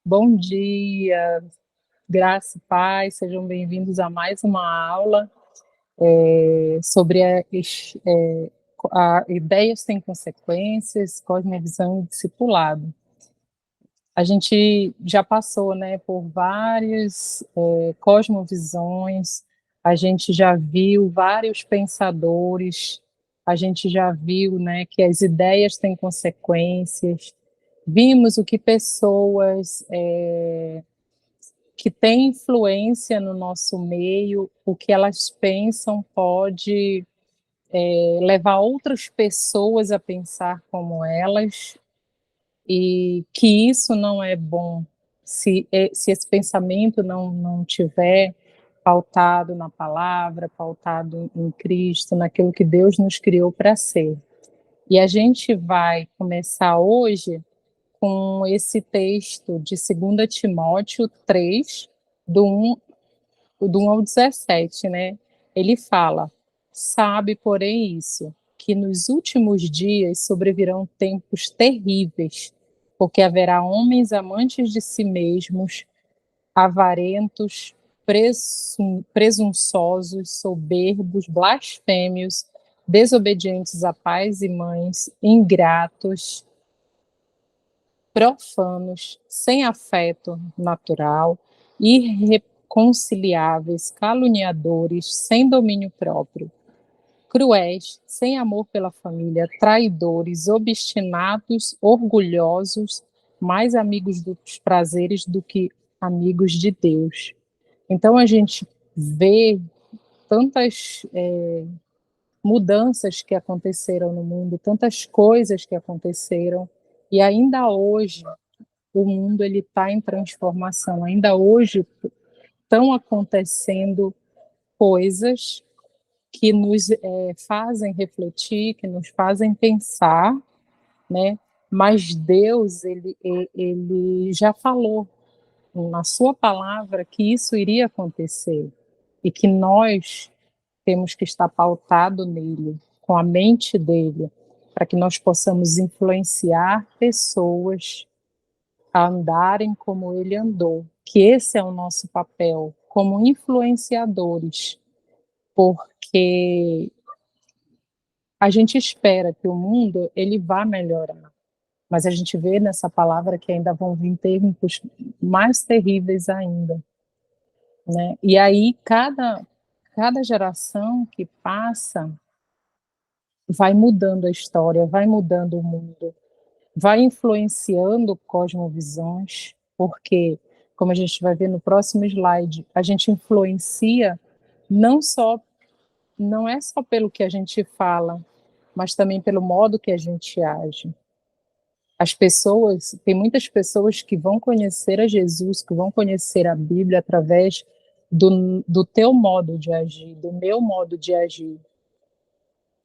Bom dia, graça e paz, sejam bem-vindos a mais uma aula sobre ideias sem consequências, cosmovisão e discipulado. A gente já passou, né, por várias cosmovisões, a gente já viu vários pensadores, a gente já viu, né, que as ideias têm consequências, vimos o que pessoas que têm influência no nosso meio, o que elas pensam pode levar outras pessoas a pensar como elas, e que isso não é bom se esse pensamento não tiver pautado na palavra, pautado em Cristo, naquilo que Deus nos criou para ser. E a gente vai começar hoje com esse texto de 2 Timóteo 3, do 1 ao 17, né? Ele fala: sabe, porém, isso, que nos últimos dias sobrevirão tempos terríveis, porque haverá homens amantes de si mesmos, avarentos, presunçosos, soberbos, blasfêmios, desobedientes a pais e mães, ingratos, profanos, sem afeto natural, irreconciliáveis, caluniadores, sem domínio próprio, cruéis, sem amor pela família, traidores, obstinados, orgulhosos, mais amigos dos prazeres do que amigos de Deus. Então a gente vê tantas mudanças que aconteceram no mundo, tantas coisas que aconteceram, e ainda hoje o mundo ele está em transformação. Ainda hoje estão acontecendo coisas que nos fazem refletir, que nos fazem pensar, né? Mas Deus ele já falou na sua palavra que isso iria acontecer e que nós temos que estar pautado nele, com a mente dele, para que nós possamos influenciar pessoas a andarem como ele andou, que esse é o nosso papel como influenciadores, porque a gente espera que o mundo ele vá melhorar, mas a gente vê nessa palavra que ainda vão vir tempos mais terríveis ainda, né? E aí cada geração que passa vai mudando a história, vai mudando o mundo, vai influenciando cosmovisões, porque, como a gente vai ver no próximo slide, a gente influencia não só, não é só pelo que a gente fala, mas também pelo modo que a gente age. As pessoas, tem muitas pessoas que vão conhecer a Jesus, que vão conhecer a Bíblia através do teu modo de agir, do meu modo de agir.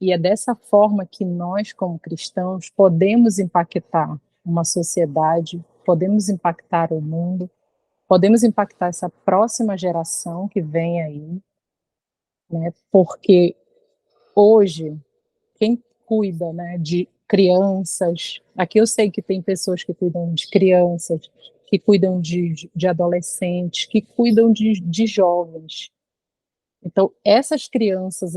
E é dessa forma que nós, como cristãos, podemos impactar uma sociedade, podemos impactar o mundo, podemos impactar essa próxima geração que vem aí, né? Porque hoje, quem cuida, né, de crianças, aqui eu sei que tem pessoas que cuidam de crianças, que cuidam de adolescentes, que cuidam de jovens. Então, essas crianças,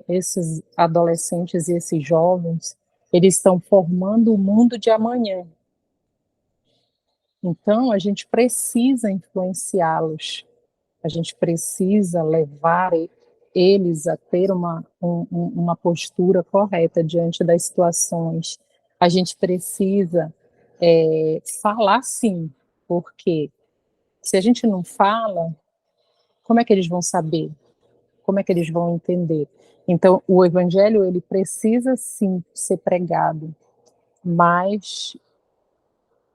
esses adolescentes e esses jovens, eles estão formando o mundo de amanhã. Então, a gente precisa influenciá-los, a gente precisa levar eles a ter uma postura correta diante das situações. A gente precisa falar sim, porque se a gente não fala, como é que eles vão saber? Como é que eles vão entender? Então, o evangelho ele precisa sim ser pregado, mas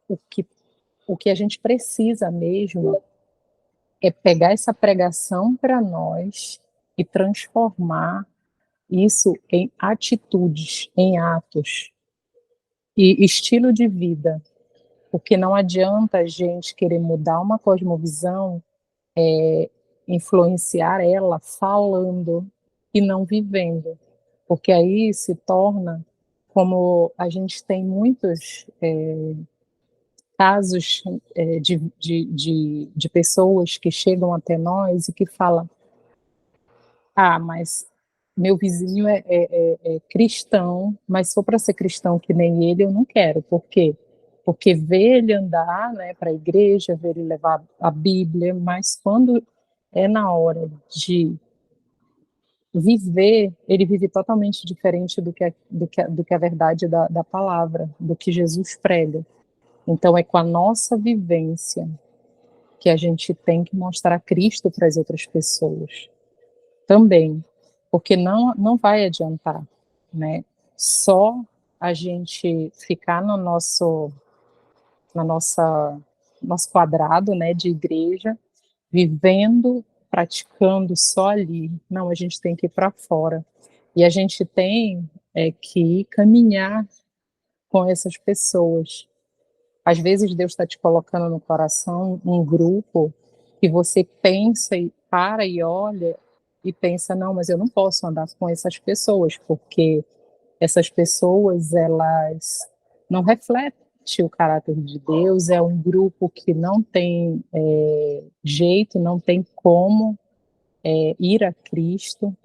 o que, o que a gente precisa mesmo é pegar essa pregação para nós e transformar isso em atitudes, em atos e estilo de vida, porque não adianta a gente querer mudar uma cosmovisão, influenciar ela falando e não vivendo, porque aí se torna como a gente tem muitos casos de pessoas que chegam até nós e que falam: ah, mas meu vizinho é cristão, mas se for para ser cristão que nem ele, eu não quero. Por quê? Porque ver ele andar, né, para a igreja, ver ele levar a Bíblia, mas quando é na hora de viver, ele vive totalmente diferente do que a verdade da palavra, do que Jesus prega. Então, é com a nossa vivência que a gente tem que mostrar Cristo para as outras pessoas também, porque não vai adiantar, né? Só a gente ficar no na nossa nosso quadrado, né, de igreja, vivendo, praticando só ali. Não, a gente tem que ir para fora. E a gente tem que caminhar com essas pessoas. Às vezes Deus está te colocando no coração um grupo que você pensa e para e olha e pensa, não, mas eu não posso andar com essas pessoas, porque essas pessoas, elas não refletem o caráter de Deus, é um grupo que não tem jeito, não tem como ir a Cristo,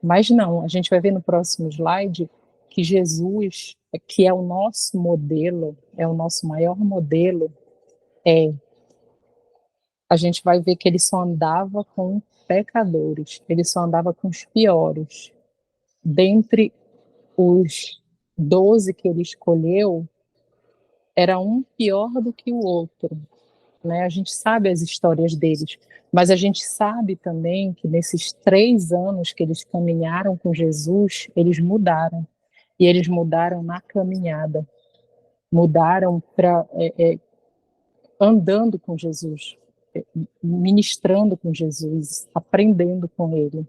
mas não, a gente vai ver no próximo slide que Jesus, que é o nosso modelo, é o nosso maior modelo, a gente vai ver que ele só andava com pecadores, ele só andava com os piores. Dentre os 12 que ele escolheu, era um pior do que o outro, né? A gente sabe as histórias deles, mas a gente sabe também que nesses 3 anos que eles caminharam com Jesus, eles mudaram, e eles mudaram na caminhada, mudaram para andando com Jesus, ministrando com Jesus, aprendendo com ele.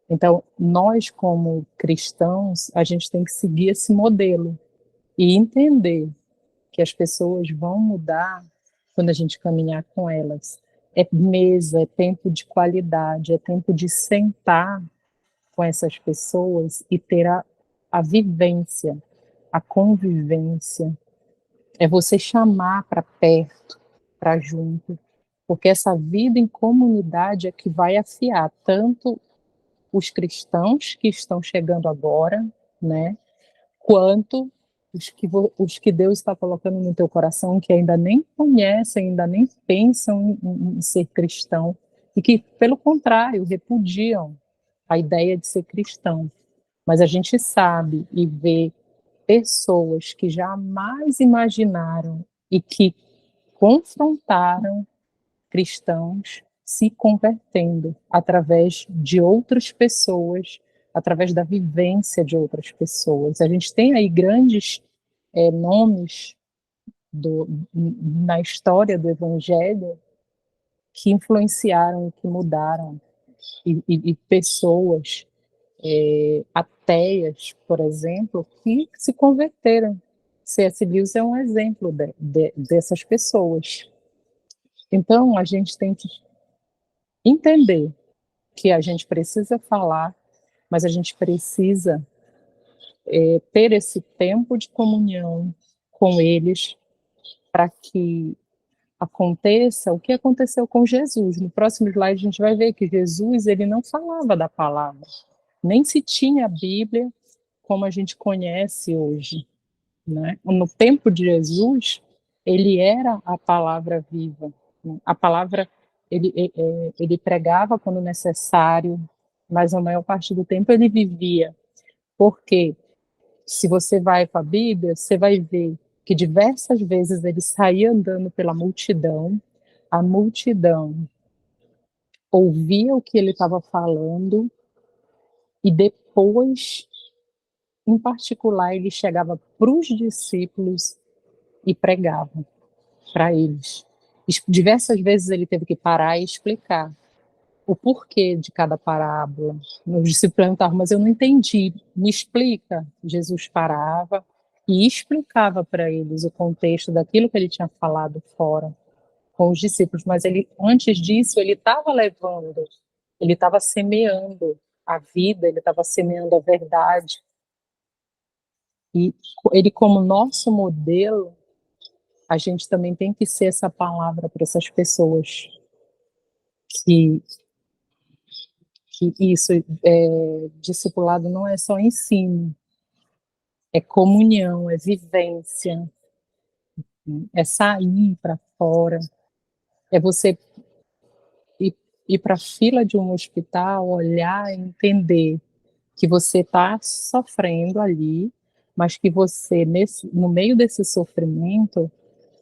Então, nós como cristãos, a gente tem que seguir esse modelo e entender que as pessoas vão mudar quando a gente caminhar com elas. É mesa, é tempo de qualidade, é tempo de sentar com essas pessoas e ter a vivência, a convivência. É você chamar para perto, para junto, porque essa vida em comunidade é que vai afiar tanto os cristãos que estão chegando agora, né, quanto os que Deus está colocando no teu coração, que ainda nem conhecem, ainda nem pensam em ser cristão, e que, pelo contrário, repudiam a ideia de ser cristão. Mas a gente sabe e vê pessoas que jamais imaginaram e que confrontaram cristãos se convertendo através de outras pessoas, através da vivência de outras pessoas. A gente tem aí grandes nomes na história do Evangelho que influenciaram, que mudaram, e pessoas ateias, por exemplo, que se converteram. C.S. Lewis é um exemplo dessas pessoas. Então, a gente tem que entender que a gente precisa falar, mas a gente precisa ter esse tempo de comunhão com eles para que aconteça o que aconteceu com Jesus. No próximo slide a gente vai ver que Jesus ele não falava da palavra, nem se tinha a Bíblia como a gente conhece hoje, né? No tempo de Jesus, ele era a palavra viva, né? A palavra ele pregava quando necessário, mas a maior parte do tempo ele vivia. Porque se você vai para a Bíblia, você vai ver que diversas vezes ele saía andando pela multidão, a multidão ouvia o que ele estava falando e depois, em particular, ele chegava para os discípulos e pregava para eles. Diversas vezes ele teve que parar e explicar o porquê de cada parábola. Os discípulos perguntavam, mas eu não entendi, me explica. Jesus parava e explicava para eles o contexto daquilo que ele tinha falado fora com os discípulos, mas ele, antes disso, ele estava levando, ele estava semeando a vida, ele estava semeando a verdade, e ele como nosso modelo, a gente também tem que ser essa palavra para essas pessoas que isso, discipulado não é só ensino, é comunhão, é vivência, é sair para fora, é você ir para a fila de um hospital, olhar e entender que você está sofrendo ali, mas que você, no meio desse sofrimento,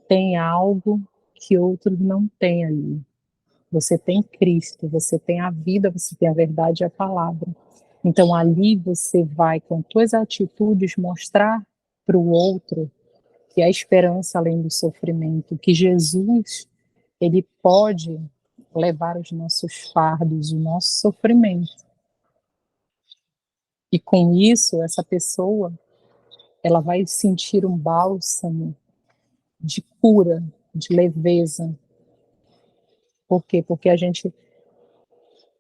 tem algo que outros não têm ali. Você tem Cristo, você tem a vida, você tem a verdade e a palavra. Então ali você vai, com suas atitudes, mostrar para o outro que há esperança além do sofrimento, que Jesus, ele pode levar os nossos fardos, o nosso sofrimento. E com isso, essa pessoa, ela vai sentir um bálsamo de cura, de leveza. Por quê? Porque a gente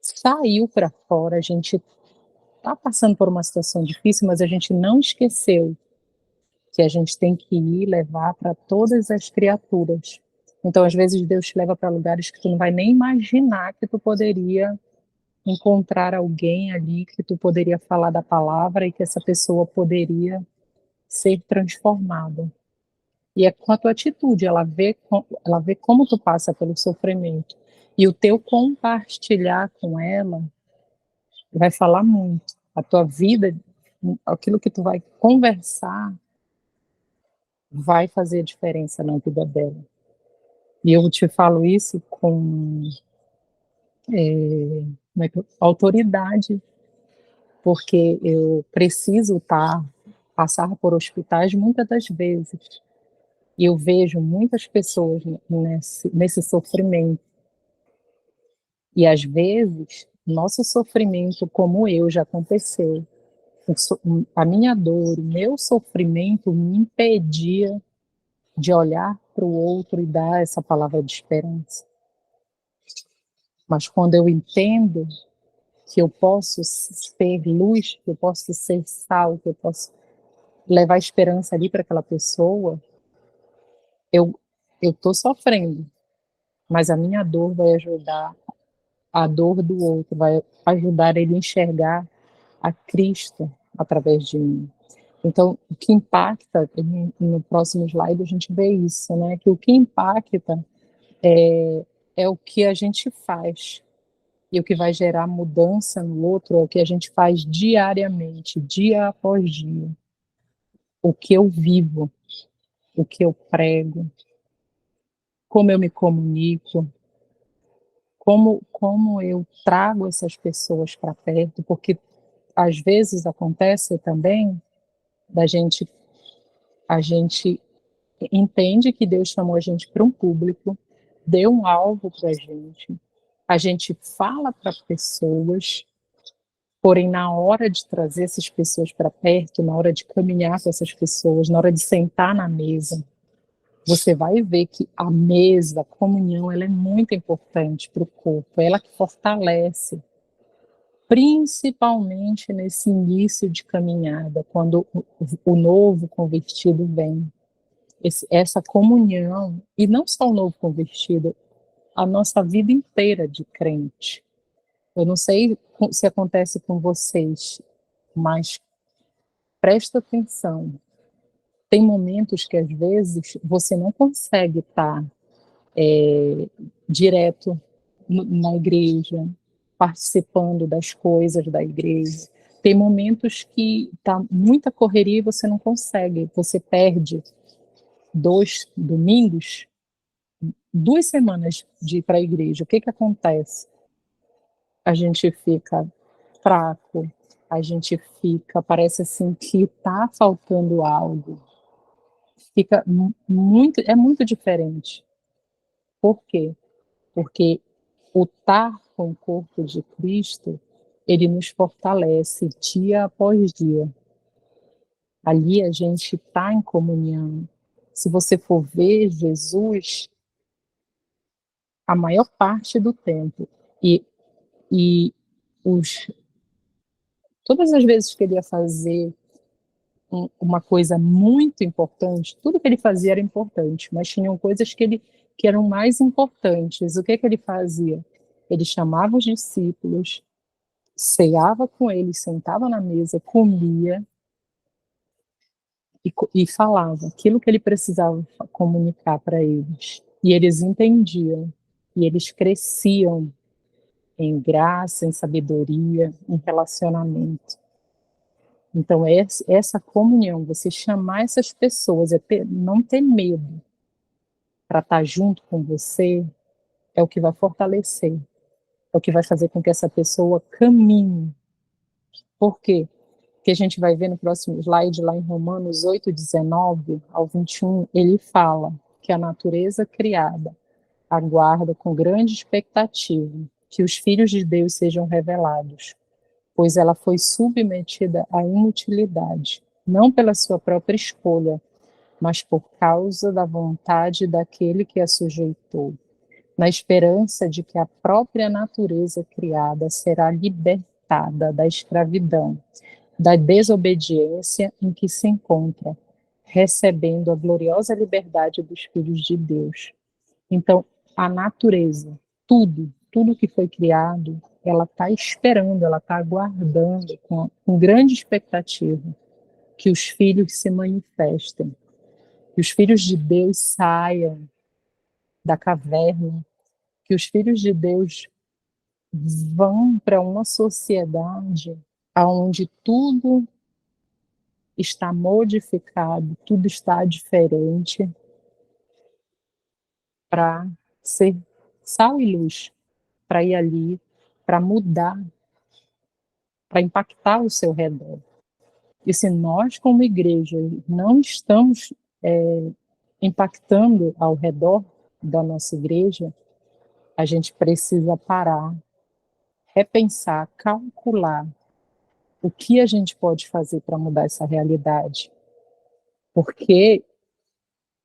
saiu para fora, a gente está passando por uma situação difícil, mas a gente não esqueceu que a gente tem que ir levar para todas as criaturas. Então, às vezes, Deus te leva para lugares que tu não vai nem imaginar que tu poderia encontrar alguém ali, que tu poderia falar da palavra e que essa pessoa poderia ser transformada. E é com a tua atitude, ela vê como tu passa pelo sofrimento. E o teu compartilhar com ela vai falar muito. A tua vida, aquilo que tu vai conversar, vai fazer diferença na vida dela. E eu te falo isso com autoridade, porque eu preciso passar por hospitais muitas das vezes. E eu vejo muitas pessoas nesse sofrimento. E às vezes, nosso sofrimento, como eu, já aconteceu. A minha dor, o meu sofrimento me impedia de olhar para o outro e dar essa palavra de esperança. Mas quando eu entendo que eu posso ser luz, que eu posso ser sal, que eu posso levar esperança ali para aquela pessoa, eu estou sofrendo, mas a minha dor vai ajudar a dor do outro, vai ajudar ele a enxergar a Cristo através de mim. Então, o que impacta, no próximo slide a gente vê isso, né? Que o que impacta é o que a gente faz. E o que vai gerar mudança no outro é o que a gente faz diariamente, dia após dia. O que eu vivo, o que eu prego, como eu me comunico, como eu trago essas pessoas para perto, porque às vezes acontece também a gente entende que Deus chamou a gente para um público, deu um alvo para a gente fala para pessoas, porém na hora de trazer essas pessoas para perto, na hora de caminhar com essas pessoas, na hora de sentar na mesa, você vai ver que a mesa, a comunhão, ela é muito importante para o corpo, ela que fortalece, principalmente nesse início de caminhada, quando o novo convertido vem. Essa comunhão, e não só o novo convertido, a nossa vida inteira de crente. Eu não sei se acontece com vocês, mas presta atenção. Tem momentos que às vezes você não consegue estar direto na igreja, participando das coisas da igreja. Tem momentos que tá muita correria e você não consegue, você perde 2 domingos, 2 semanas de ir para a igreja. O que acontece? A gente fica fraco, a gente fica, parece assim que está faltando algo. Fica muito, é muito diferente. Por quê? Porque o estar com o corpo de Cristo, ele nos fortalece dia após dia. Ali a gente está em comunhão. Se você for ver Jesus, a maior parte do tempo, e, e todas as vezes que ele ia fazer uma coisa muito importante. Tudo que ele fazia era importante, mas tinham coisas que eram mais importantes. O que ele fazia? Ele chamava os discípulos, ceava com eles, sentava na mesa, comia e falava aquilo que ele precisava comunicar para eles. E eles entendiam, e eles cresciam em graça, em sabedoria, em relacionamento. Então, essa comunhão, você chamar essas pessoas, não ter medo para estar junto com você, é o que vai fortalecer, é o que vai fazer com que essa pessoa caminhe. Por quê? Porque a gente vai ver no próximo slide, lá em Romanos 8, 19 ao 21, ele fala que a natureza criada aguarda com grande expectativa que os filhos de Deus sejam revelados, pois ela foi submetida à inutilidade, não pela sua própria escolha, mas por causa da vontade daquele que a sujeitou, na esperança de que a própria natureza criada será libertada da escravidão, da desobediência em que se encontra, recebendo a gloriosa liberdade dos filhos de Deus. Então, a natureza, tudo que foi criado, ela está esperando, ela está aguardando com grande expectativa que os filhos se manifestem, que os filhos de Deus saiam da caverna, que os filhos de Deus vão para uma sociedade onde tudo está modificado, tudo está diferente, para ser sal e luz, para ir ali, para mudar, para impactar o seu redor. E se nós, como igreja, não estamos impactando ao redor da nossa igreja, a gente precisa parar, repensar, calcular o que a gente pode fazer para mudar essa realidade. Porque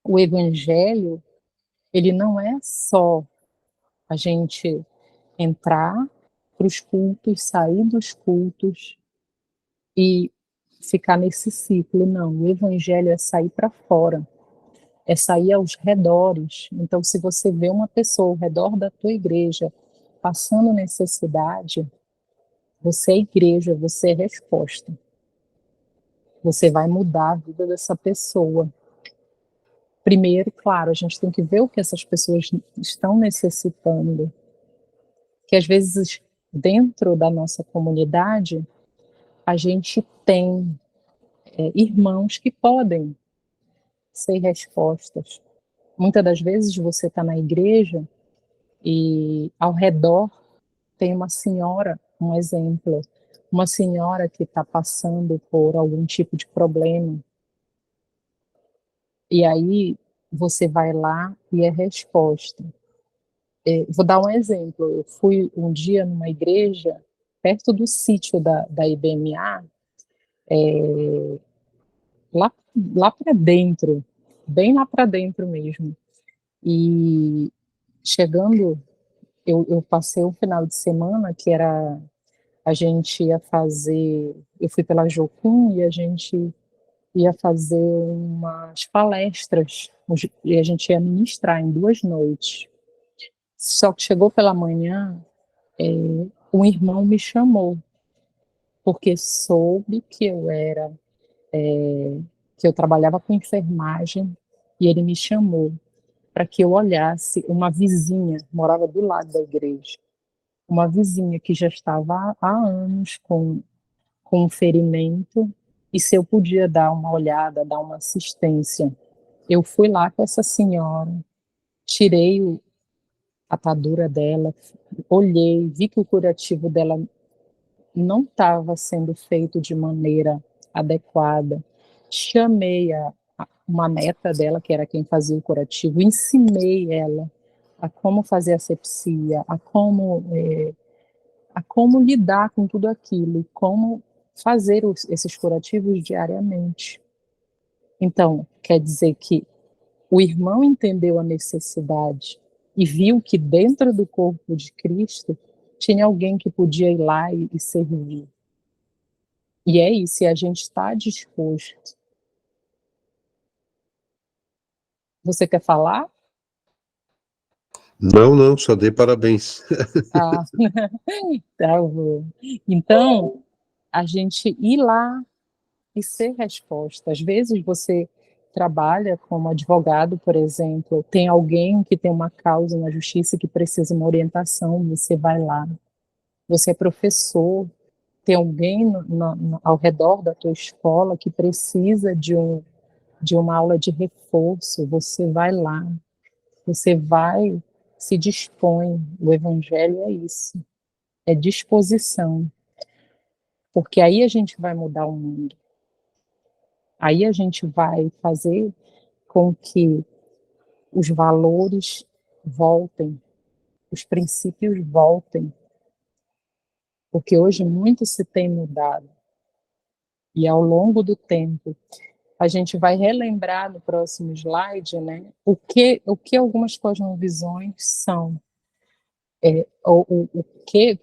o evangelho, ele não é só a gente entrar para os cultos, sair dos cultos e ficar nesse ciclo. Não, o evangelho é sair para fora, é sair aos redores. Então, se você vê uma pessoa ao redor da tua igreja passando necessidade, você é igreja, você é resposta. Você vai mudar a vida dessa pessoa. Primeiro, claro, a gente tem que ver o que essas pessoas estão necessitando. Que às vezes, dentro da nossa comunidade, a gente tem irmãos que podem ser respostas. Muitas das vezes você está na igreja e ao redor tem uma senhora, um exemplo, uma senhora que está passando por algum tipo de problema. E aí você vai lá e é resposta. Vou dar um exemplo. Eu fui um dia numa igreja perto do sítio da IBMA, lá para dentro, bem lá para dentro mesmo. E chegando, eu passei um final de semana que era, a gente ia fazer, eu fui pela Jocum e a gente ia fazer umas palestras, e a gente ia ministrar em 2 noites. Só que chegou pela manhã, um irmão me chamou, porque soube que que eu trabalhava com enfermagem, e ele me chamou para que eu olhasse uma vizinha, morava do lado da igreja, uma vizinha que já estava há anos com um ferimento, e se eu podia dar uma olhada, dar uma assistência. Eu fui lá com essa senhora, tirei a atadura dela, olhei, vi que o curativo dela não estava sendo feito de maneira adequada. Chamei uma neta dela, que era quem fazia o curativo, ensinei ela a como fazer asepsia, a como lidar com tudo aquilo, como fazer esses curativos diariamente. Então, quer dizer que o irmão entendeu a necessidade e viu que dentro do corpo de Cristo tinha alguém que podia ir lá e servir. E é isso, e a gente está disposto Você quer falar? Não, não, só dei parabéns. Ah, tá bom. Então, a gente ir lá e ser resposta. Às vezes você trabalha como advogado, por exemplo, tem alguém que tem uma causa na justiça que precisa de uma orientação, você vai lá. Você é professor, tem alguém ao redor da tua escola que precisa de uma aula de reforço, você vai lá, você vai, se dispõe. O evangelho é isso, é disposição, porque aí a gente vai mudar o mundo. Aí a gente vai fazer com que os valores voltem, os princípios voltem, porque hoje muito se tem mudado. E ao longo do tempo, a gente vai relembrar no próximo slide, né, o que algumas cosmovisões são,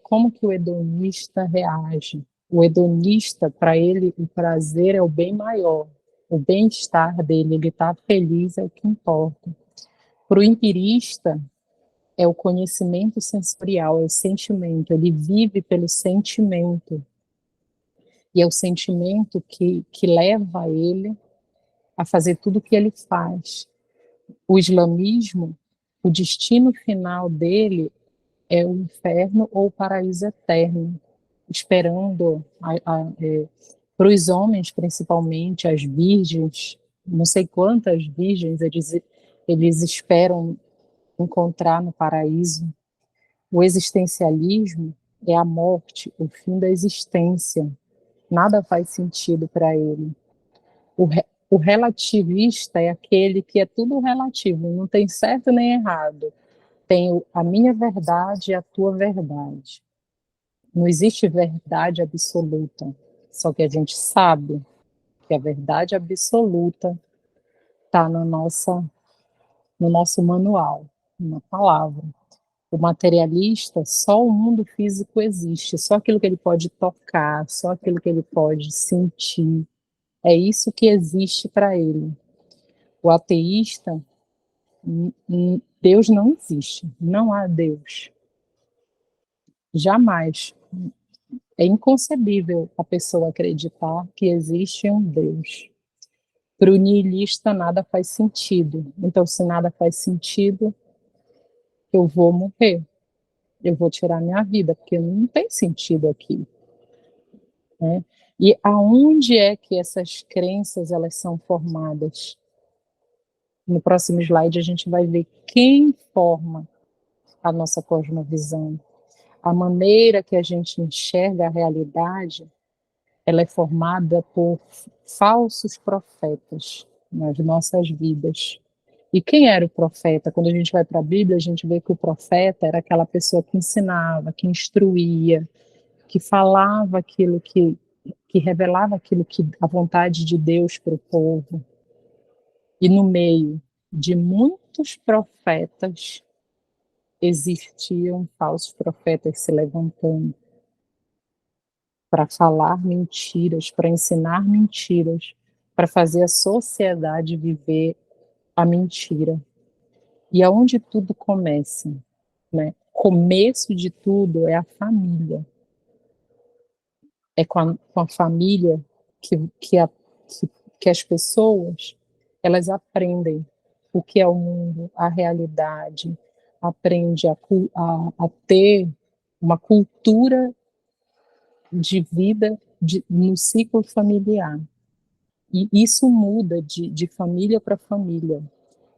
como que o hedonista reage. O hedonista, para ele, o prazer é o bem maior, o bem-estar dele, ele está feliz é o que importa. Para o empirista, é o conhecimento sensorial, é o sentimento, ele vive pelo sentimento, e é o sentimento que leva ele a fazer tudo o que ele faz. O islamismo, o destino final dele é o inferno ou o paraíso eterno, esperando para os homens, principalmente, as virgens, não sei quantas virgens eles esperam encontrar no paraíso. O existencialismo é a morte, o fim da existência. Nada faz sentido para ele. O relativista é aquele que é tudo relativo, não tem certo nem errado. Tem a minha verdade e a tua verdade. Não existe verdade absoluta. Só que a gente sabe que a verdade absoluta está no nosso manual, na palavra. O materialista, só o mundo físico existe, só aquilo que ele pode tocar, só aquilo que ele pode sentir. É isso que existe para ele. O ateísta, Deus não existe, não há Deus. Jamais. É inconcebível a pessoa acreditar que existe um Deus. Para o niilista, nada faz sentido. Então, se nada faz sentido, eu vou morrer. Eu vou tirar minha vida, porque não tem sentido aqui. Né? E aonde é que essas crenças elas são formadas? No próximo slide, a gente vai ver quem forma a nossa cosmovisão. A maneira que a gente enxerga a realidade, ela é formada por falsos profetas nas nossas vidas. E quem era o profeta? Quando a gente vai para a Bíblia, a gente vê que o profeta era aquela pessoa que ensinava, que instruía, que falava aquilo que revelava aquilo que a vontade de Deus para o povo. E no meio de muitos profetas existiam falsos profetas se levantando para falar mentiras, para ensinar mentiras, para fazer a sociedade viver a mentira. E aonde tudo começa, né? Começo de tudo é a família. É com a família que as pessoas elas aprendem o que é o mundo, a realidade, aprende a ter uma cultura de vida no ciclo familiar. E isso muda de família para família.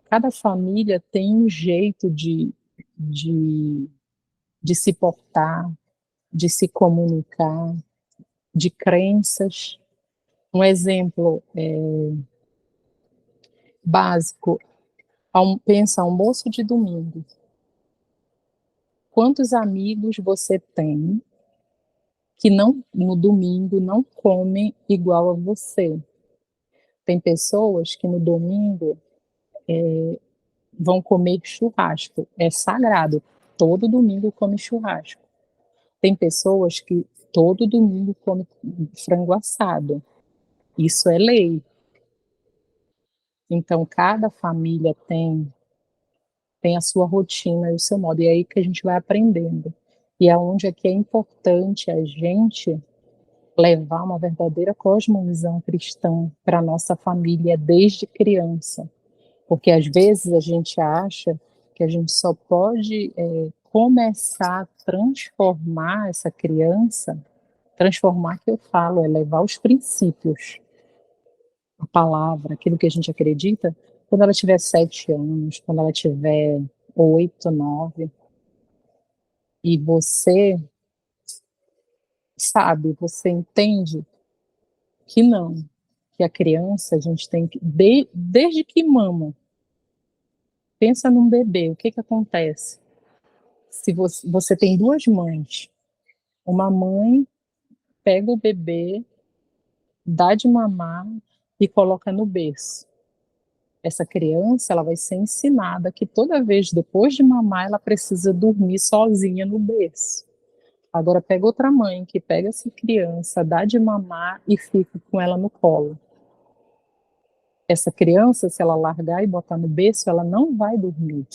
Cada família tem um jeito de, de se portar, de se comunicar, de crenças. Um exemplo básico, pensa almoço de domingo. Quantos amigos você tem que não no domingo não comem igual a você? Tem pessoas que no domingo vão comer churrasco, é sagrado. Todo domingo come churrasco. Tem pessoas que todo domingo come frango assado. Isso é lei. Então, cada família tem a sua rotina e o seu modo, e é aí que a gente vai aprendendo. E aonde é que é importante a gente levar uma verdadeira cosmovisão cristã para a nossa família desde criança. Porque às vezes a gente acha que a gente só pode começar a transformar essa criança, transformar que eu falo, é levar os princípios, a palavra, aquilo que a gente acredita, quando ela tiver 7 anos, quando ela tiver 8, 9, e você sabe, você entende que não, que a criança a gente tem que, desde que mama, pensa num bebê, o que que acontece? Se você tem duas mães, uma mãe pega o bebê, dá de mamar e coloca no berço. Essa criança, ela vai ser ensinada que toda vez depois de mamar, ela precisa dormir sozinha no berço. Agora pega outra mãe que pega essa criança, dá de mamar e fica com ela no colo. Essa criança, se ela largar e botar no berço, ela não vai dormir,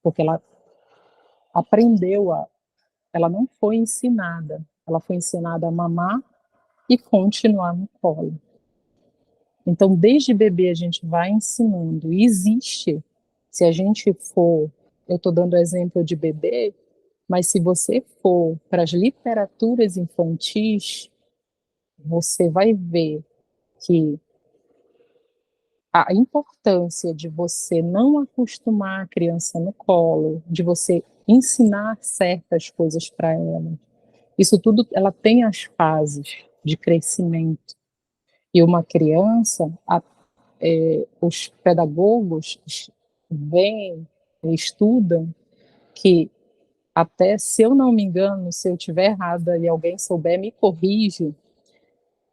porque ela aprendeu ela não foi ensinada, ela foi ensinada a mamar e continuar no colo. Então, desde bebê a gente vai ensinando. E existe, se a gente for, eu estou dando exemplo de bebê, mas se você for para as literaturas infantis, você vai ver que a importância de você não acostumar a criança no colo, de você ensinar certas coisas para ela, isso tudo, ela tem as fases de crescimento. E uma criança, os pedagogos veem, estudam que até, se eu não me engano, se eu estiver errada e alguém souber, me corrige,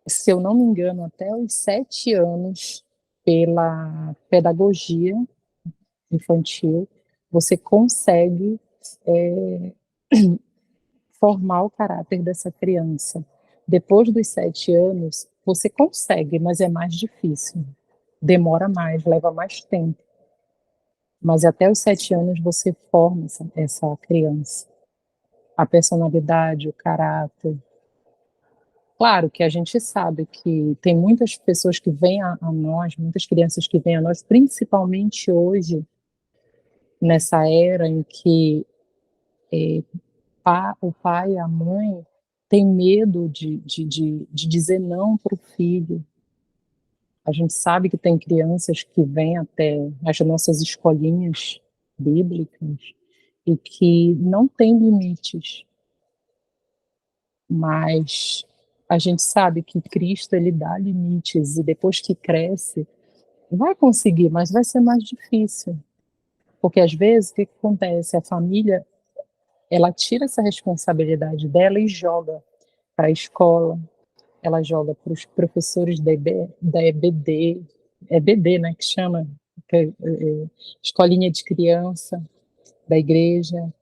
se eu não me engano, até os 7 anos, pela pedagogia infantil, você consegue formar o caráter dessa criança. Depois dos 7 anos, você consegue, mas é mais difícil. Demora mais, leva mais tempo. Mas até os 7 anos você forma essa criança. A personalidade, o caráter. Claro que a gente sabe que tem muitas pessoas que vêm a nós, muitas crianças que vêm a nós, principalmente hoje, nessa era em que o pai e a mãe têm medo de dizer não para o filho. A gente sabe que tem crianças que vêm até as nossas escolinhas bíblicas e que não têm limites, mas a gente sabe que Cristo ele dá limites e depois que cresce vai conseguir, mas vai ser mais difícil, porque às vezes o que acontece? A família ela tira essa responsabilidade dela e joga para a escola, ela joga para os professores da EBD, EBD, né, que chama, que escolinha de criança da igreja,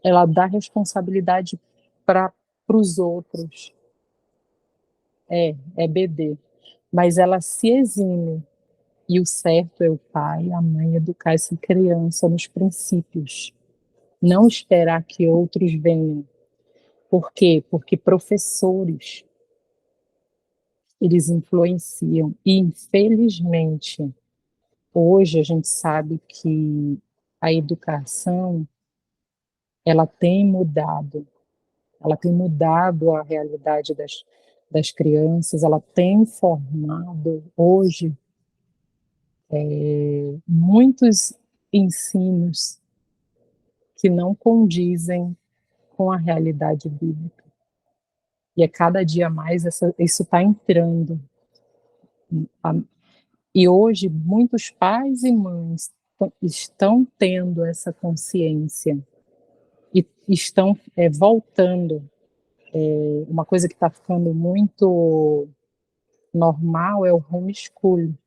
ela dá responsabilidade para os outros, EBD, mas ela se exime, e o certo é o pai, a mãe educar essa criança nos princípios, não esperar que outros venham. Por quê? Porque professores, eles influenciam, e infelizmente, hoje a gente sabe que a educação, ela tem mudado a realidade das crianças, ela tem formado hoje muitos ensinos que não condizem com a realidade bíblica. E a cada dia mais isso está entrando. E hoje muitos pais e mães estão tendo essa consciência e estão voltando. Uma coisa que está ficando muito normal é o homeschooling,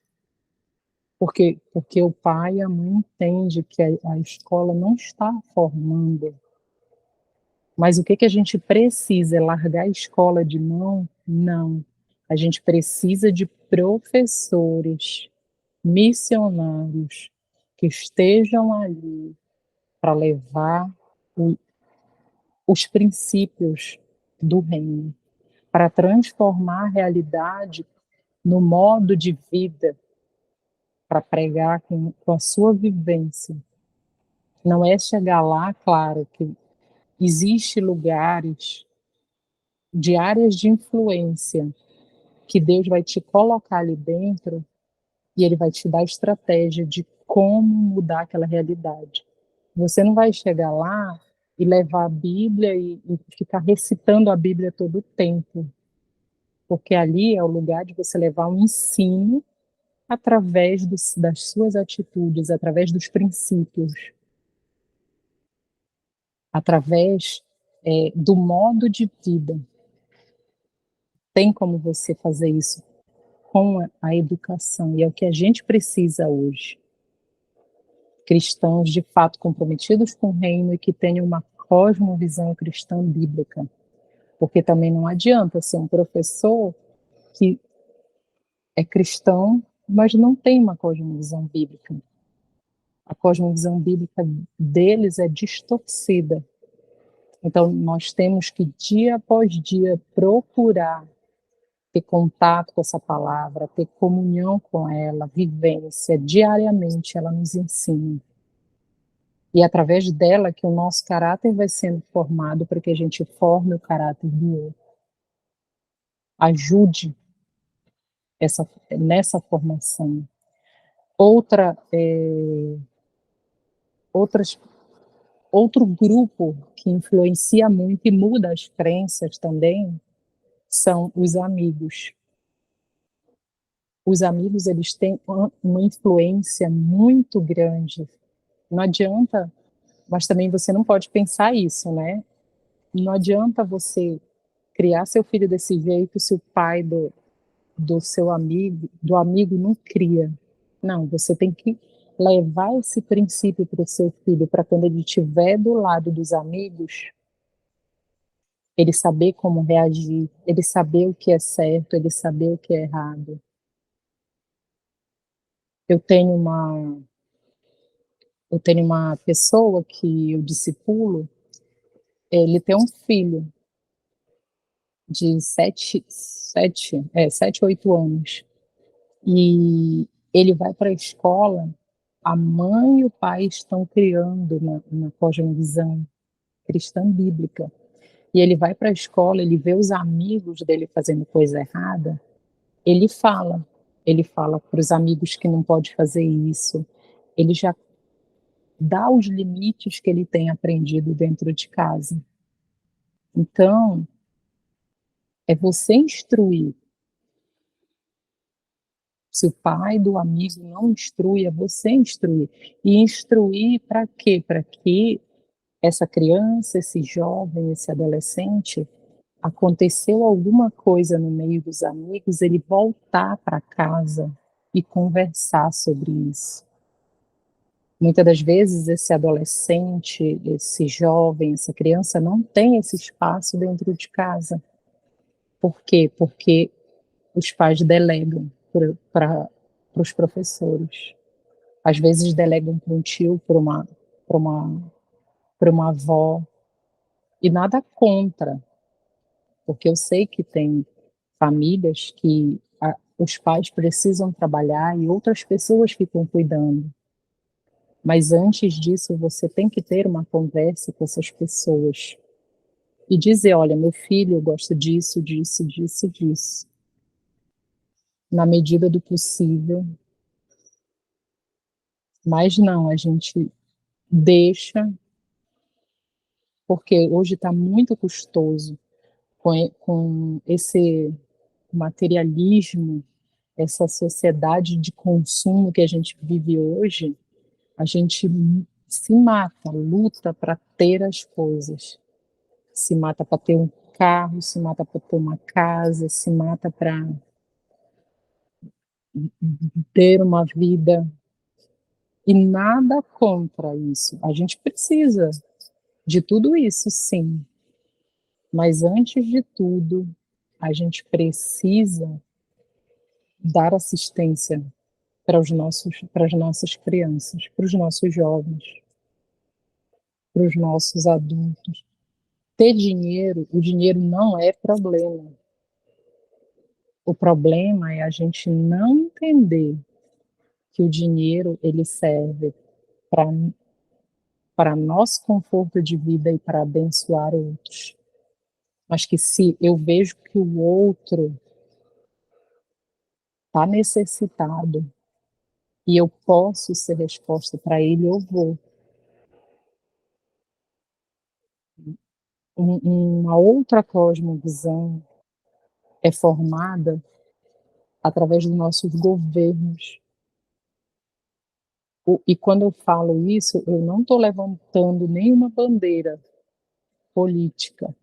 porque o pai e a mãe entendem que a escola não está formando. Mas o que a gente precisa? É largar a escola de mão? Não. A gente precisa de professores, missionários que estejam ali para levar os princípios do reino, para transformar a realidade no modo de vida, para pregar com a sua vivência. Não é chegar lá, claro, que existem lugares de áreas de influência que Deus vai te colocar ali dentro e Ele vai te dar estratégia de como mudar aquela realidade. Você não vai chegar lá e levar a Bíblia e ficar recitando a Bíblia todo o tempo, porque ali é o lugar de você levar um ensino através das suas atitudes, através dos princípios, através do modo de vida. Tem como você fazer isso com a educação, e é o que a gente precisa hoje. Cristãos de fato comprometidos com o reino e que tenham uma cosmovisão cristã bíblica. Porque também não adianta ser um professor que é cristão, mas não tem uma cosmovisão bíblica. A cosmovisão bíblica deles é distorcida. Então, nós temos que, dia após dia, procurar ter contato com essa palavra, ter comunhão com ela, vivência, diariamente ela nos ensina. E é através dela que o nosso caráter vai sendo formado para que a gente forme o caráter do outro. Ajude nessa formação. Outro grupo que influencia muito e muda as crenças também são os amigos. Os amigos, eles têm uma influência muito grande. Não adianta, mas também você não pode pensar isso, né? Não adianta você criar seu filho desse jeito se o pai do seu amigo, do amigo não cria. Não, você tem que levar esse princípio para o seu filho, para quando ele estiver do lado dos amigos, ele saber como reagir, ele saber o que é certo, ele saber o que é errado. Eu tenho uma pessoa que eu discipulo, ele tem um filho de 7, 8 anos. E ele vai para a escola, a mãe e o pai estão criando uma cosmovisão cristã bíblica. E ele vai para a escola, ele vê os amigos dele fazendo coisa errada, ele fala para os amigos que não pode fazer isso, ele já dá os limites que ele tem aprendido dentro de casa. Então, é você instruir. Se o pai do amigo não instrui, é você instruir. E instruir para quê? Para que essa criança, esse jovem, esse adolescente, aconteceu alguma coisa no meio dos amigos, ele voltar para casa e conversar sobre isso. Muitas das vezes esse adolescente, esse jovem, essa criança não tem esse espaço dentro de casa. Por quê? Porque os pais delegam para os professores. Às vezes delegam para um tio, para uma, para uma avó, e nada contra, porque eu sei que tem famílias que os pais precisam trabalhar e outras pessoas ficam cuidando. Mas antes disso, você tem que ter uma conversa com essas pessoas e dizer, olha, meu filho, eu gosto disso, disso, disso, disso. Na medida do possível. Mas não, a gente deixa, porque hoje está muito custoso com esse materialismo, essa sociedade de consumo que a gente vive hoje, a gente se mata, luta para ter as coisas. Se mata para ter um carro, se mata para ter uma casa, se mata para ter uma vida. E nada contra isso. A gente precisa de tudo isso, sim. Mas antes de tudo, a gente precisa dar assistência para as nossas crianças, para os nossos jovens, para os nossos adultos. Ter dinheiro, o dinheiro não é problema. O problema é a gente não entender que o dinheiro ele serve para nosso conforto de vida e para abençoar outros. Mas que se eu vejo que o outro está necessitado e eu posso ser resposta para ele, eu vou. Uma outra cosmovisão é formada através dos nossos governos. E quando eu falo isso, eu não estou levantando nenhuma bandeira política,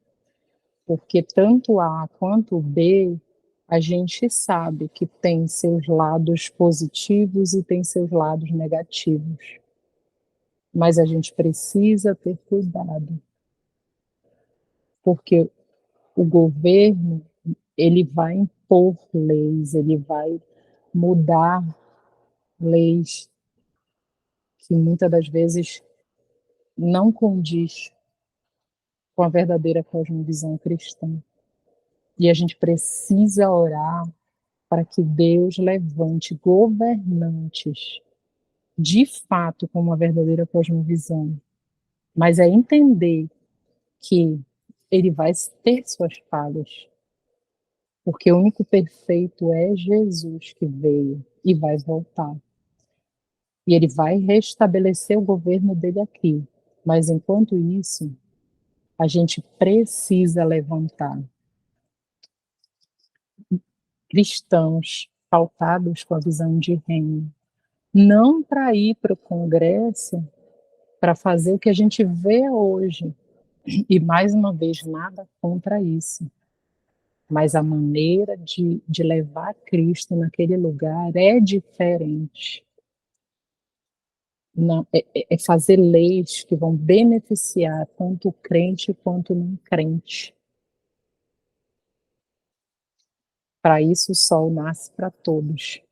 porque tanto A quanto B, a gente sabe que tem seus lados positivos e tem seus lados negativos. Mas a gente precisa ter cuidado, porque o governo, ele vai impor leis, ele vai mudar leis que muitas das vezes não condiz com a verdadeira cosmovisão cristã. E a gente precisa orar para que Deus levante governantes de fato com uma verdadeira cosmovisão. Mas é entender que ele vai ter suas falhas, porque o único perfeito é Jesus que veio e vai voltar. E ele vai restabelecer o governo dele aqui. Mas enquanto isso, a gente precisa levantar cristãos pautados com a visão de reino. Não para ir para o Congresso para fazer o que a gente vê hoje. E, mais uma vez, nada contra isso. Mas a maneira de levar Cristo naquele lugar é diferente. Não, é fazer leis que vão beneficiar tanto o crente quanto o não crente. Para isso, o sol nasce para todos.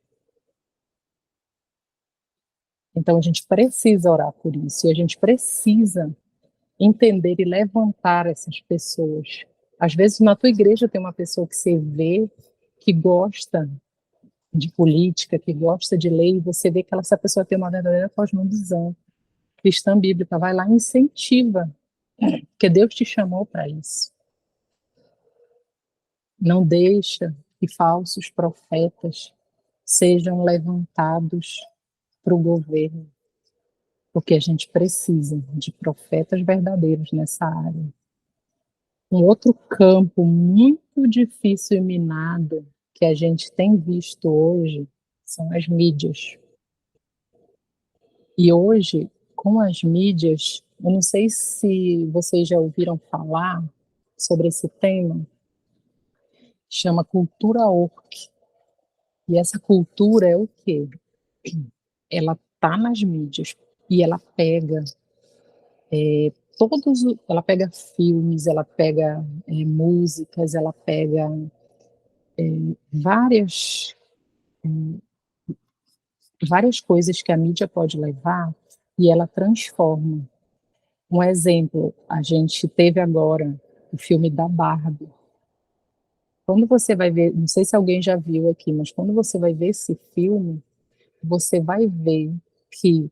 Então, a gente precisa orar por isso, e a gente precisa entender e levantar essas pessoas. Às vezes, na tua igreja tem uma pessoa que você vê que gosta de política, que gosta de lei, e você vê que essa pessoa tem uma verdadeira cosmovisão cristã bíblica, vai lá e incentiva, porque Deus te chamou para isso. Não deixa que falsos profetas sejam levantados para o governo, porque a gente precisa de profetas verdadeiros nessa área. Um outro campo muito difícil e minado que a gente tem visto hoje são as mídias. E hoje, com as mídias, eu não sei se vocês já ouviram falar sobre esse tema, chama cultura woke. E essa cultura é o quê? Ela tá nas mídias e ela pega ela pega filmes, ela pega músicas, ela pega várias várias coisas que a mídia pode levar e ela transforma. Um exemplo, a gente teve agora o filme da Barbie. Quando você vai ver, não sei se alguém já viu aqui, mas quando você vai ver esse filme, você vai ver que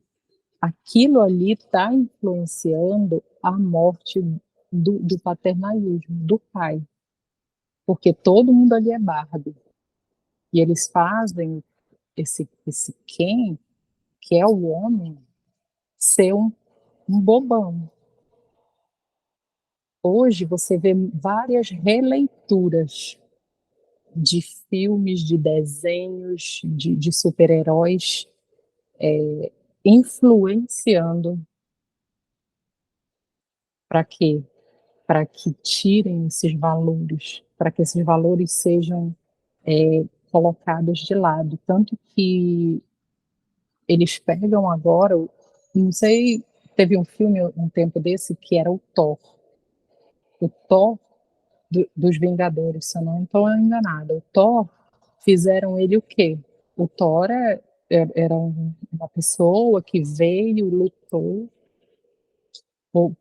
aquilo ali está influenciando a morte do paternalismo, do pai. Porque todo mundo ali é Barbie. E eles fazem esse Ken, que é o homem, ser um bobão. Hoje você vê várias releituras de filmes, de desenhos, de super-heróis influenciando para quê? Para que tirem esses valores, para que esses valores sejam colocados de lado. Tanto que eles pegam agora, não sei, teve um filme um tempo desse que era o Thor dos Vingadores, se eu não estou enganada. O Thor, fizeram ele o quê? O Thor era uma pessoa que veio,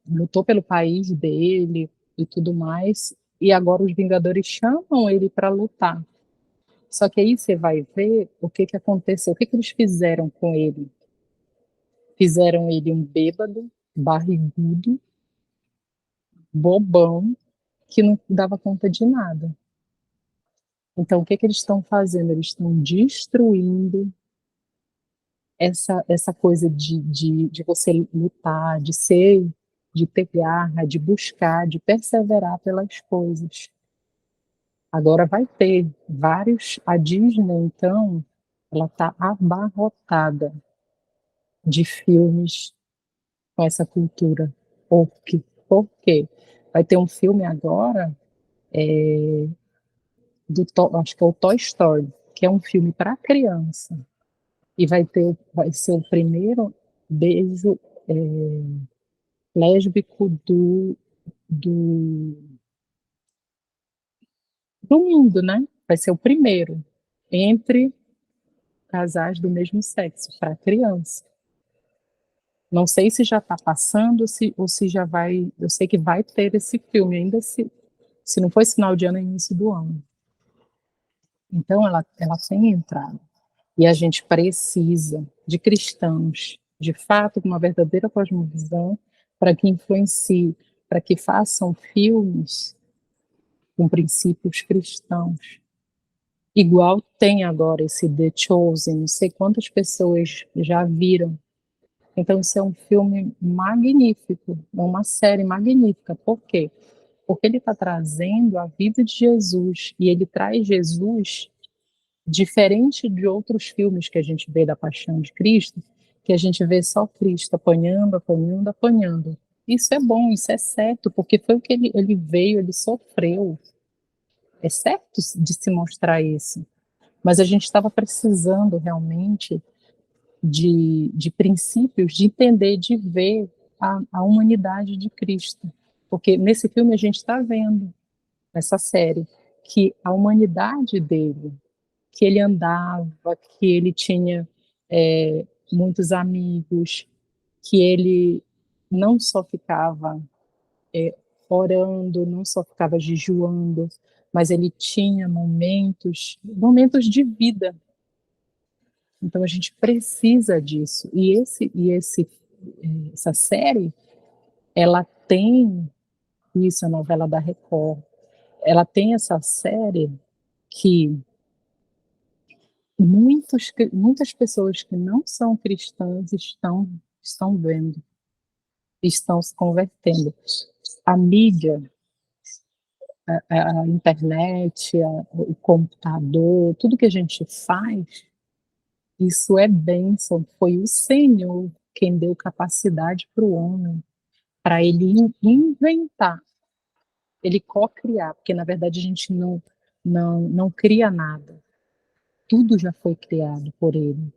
lutou pelo país dele e tudo mais, e agora os Vingadores chamam ele para lutar. Só que aí você vai ver o que que aconteceu, o que que eles fizeram com ele. Fizeram ele um bêbado, barrigudo, bobão, que não dava conta de nada. Então, o que que eles estão fazendo? Eles estão destruindo essa coisa de você lutar, de ser, de ter garra, de buscar, de perseverar pelas coisas. Agora vai ter vários. A Disney, então, ela está abarrotada de filmes com essa cultura. Por quê? Vai ter um filme agora, acho que é o Toy Story, que é um filme para criança. E vai ser o primeiro beijo lésbico do, do mundo, né? Vai ser o primeiro entre casais do mesmo sexo, para criança. Não sei se já está passando ou se já vai. Eu sei que vai ter esse filme, ainda se não foi final de ano, é início do ano. Então, ela tem entrado. E a gente precisa de cristãos, de fato, com uma verdadeira cosmovisão, para que influencie, para que façam filmes com princípios cristãos. Igual tem agora esse The Chosen, não sei quantas pessoas já viram. Então, isso é um filme magnífico, é uma série magnífica. Por quê? Porque ele está trazendo a vida de Jesus, e ele traz Jesus diferente de outros filmes que a gente vê da Paixão de Cristo, que a gente vê só Cristo apanhando, apanhando, apanhando. Isso é bom, isso é certo, porque foi o que ele veio, ele sofreu. É certo de se mostrar isso. Mas a gente estava precisando realmente de princípios, de entender, de ver a humanidade de Cristo. Porque nesse filme a gente está vendo, nessa série, que a humanidade dele, que ele andava, que ele tinha muitos amigos, que ele não só ficava orando, não só ficava jejuando, mas ele tinha momentos de vida. Então a gente precisa disso. Essa série, ela tem isso, a novela da Record. Ela tem essa série que muitas pessoas que não são cristãs estão vendo, estão se convertendo. A mídia, a internet, o computador, tudo que a gente faz, isso é bênção. Foi o Senhor quem deu capacidade para o homem, para ele inventar, ele co-criar, porque na verdade a gente não cria nada. Tudo já foi criado por ele.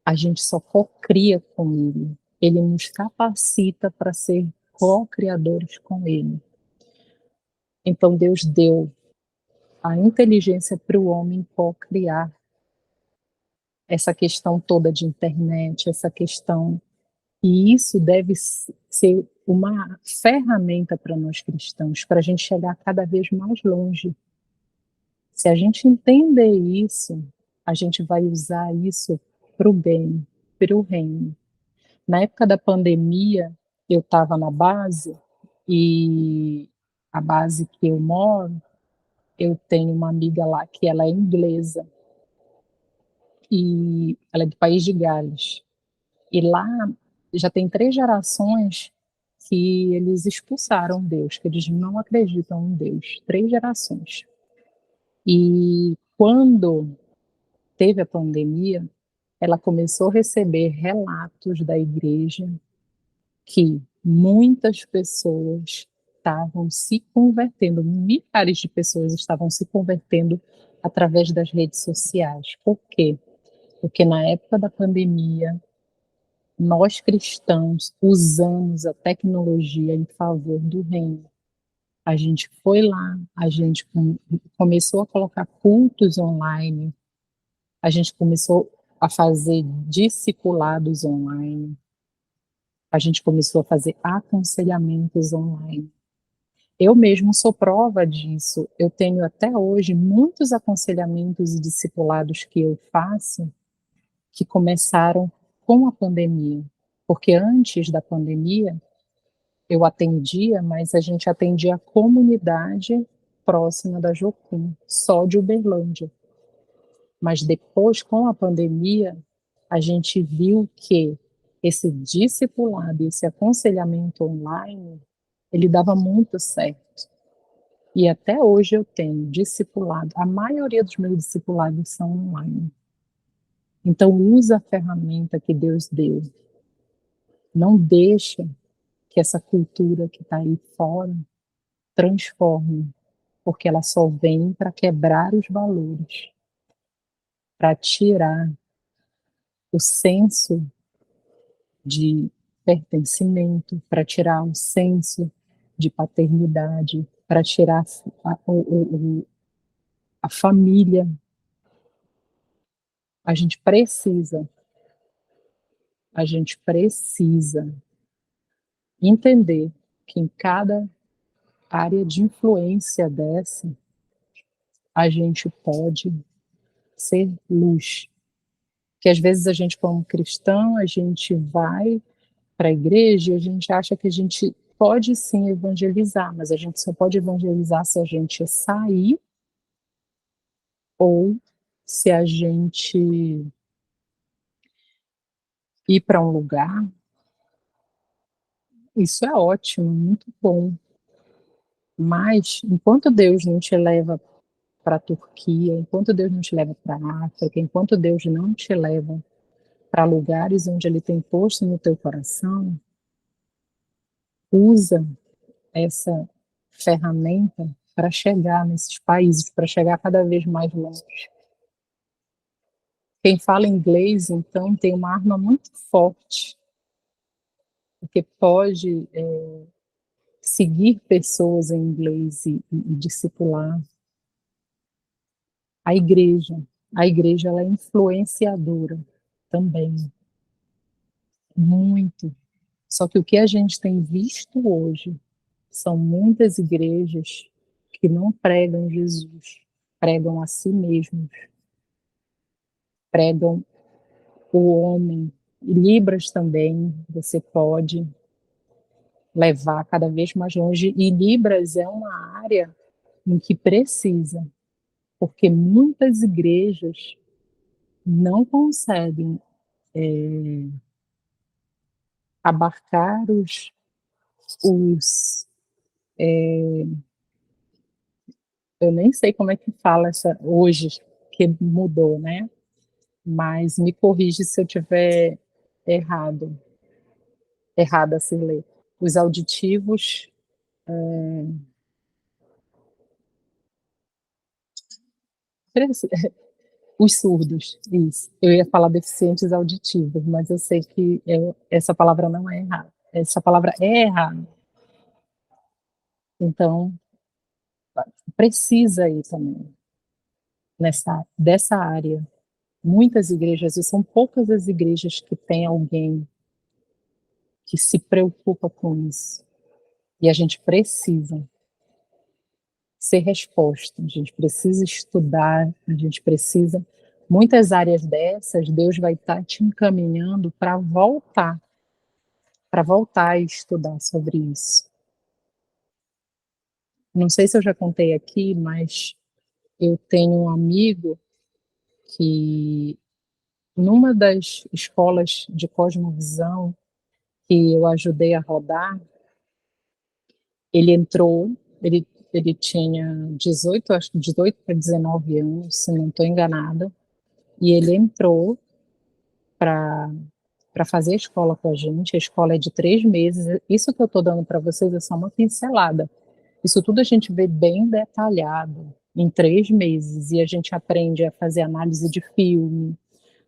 A gente só co-cria com ele. Ele nos capacita para ser co-criadores com ele. Então Deus deu a inteligência para o homem co-criar essa questão toda de internet, essa questão. E isso deve ser uma ferramenta para nós cristãos, para a gente chegar cada vez mais longe. Se a gente entender isso, a gente vai usar isso para o bem, para o reino. Na época da pandemia, eu estava na base, e a base que eu moro, eu tenho uma amiga lá que ela é inglesa, e ela é do país de Gales. E lá já tem 3 gerações que eles expulsaram Deus, que eles não acreditam em Deus. 3 gerações. E quando teve a pandemia, ela começou a receber relatos da igreja que muitas pessoas estavam se convertendo, milhares de pessoas estavam se convertendo através das redes sociais. Por quê? Porque na época da pandemia, nós cristãos usamos a tecnologia em favor do reino. A gente foi lá, a gente começou a colocar cultos online, a gente começou a fazer discipulados online, a gente começou a fazer aconselhamentos online. Eu mesmo sou prova disso. Eu tenho até hoje muitos aconselhamentos e discipulados que eu faço que começaram com a pandemia. Porque antes da pandemia, eu atendia, mas a gente atendia a comunidade próxima da Jocum, só de Uberlândia. Mas depois, com a pandemia, a gente viu que esse discipulado, esse aconselhamento online, ele dava muito certo. E até hoje eu tenho discipulado, a maioria dos meus discipulados são online. Então, usa a ferramenta que Deus deu. Não deixa que essa cultura que está aí fora transforme, porque ela só vem para quebrar os valores, para tirar o senso de pertencimento, para tirar o senso de paternidade, para tirar a família. A gente precisa entender que em cada área de influência dessa, a gente pode ser luz. Que às vezes a gente, como cristão, a gente vai para a igreja e a gente acha que a gente pode sim evangelizar, mas a gente só pode evangelizar se a gente sair ou se a gente ir para um lugar. Isso é ótimo, muito bom. Mas enquanto Deus não te leva para a Turquia, enquanto Deus não te leva para a África, enquanto Deus não te leva para lugares onde Ele tem posto no teu coração, usa essa ferramenta para chegar nesses países, para chegar cada vez mais longe. Quem fala inglês, então, tem uma arma muito forte, porque pode seguir pessoas em inglês e discipular. A igreja ela é influenciadora também, muito. Só que o que a gente tem visto hoje são muitas igrejas que não pregam Jesus, pregam a si mesmos, pregam o homem. E Libras também, você pode levar cada vez mais longe. E Libras é uma área em que precisa, porque muitas igrejas não conseguem abarcar os eu nem sei como é que fala essa hoje, que mudou, né? Mas me corrige se eu tiver errado, errada se ler. Os auditivos, os surdos, isso. Eu ia falar deficientes auditivos, mas eu sei que essa palavra não é errada. Essa palavra é errada. Então, precisa ir também dessa área. Muitas igrejas, e são poucas as igrejas que têm alguém que se preocupa com isso. E a gente precisa ser resposta, a gente precisa estudar, a gente precisa. Muitas áreas dessas, Deus vai estar te encaminhando para voltar a estudar sobre isso. Não sei se eu já contei aqui, mas eu tenho um amigo que, numa das escolas de cosmovisão que eu ajudei a rodar, ele entrou, ele tinha 18, acho que 18 para 19 anos, se não estou enganada, e ele entrou para fazer a escola com a gente. A escola é de 3 meses. Isso que eu estou dando para vocês é só uma pincelada. Isso tudo a gente vê bem detalhado em 3 meses, e a gente aprende a fazer análise de filme,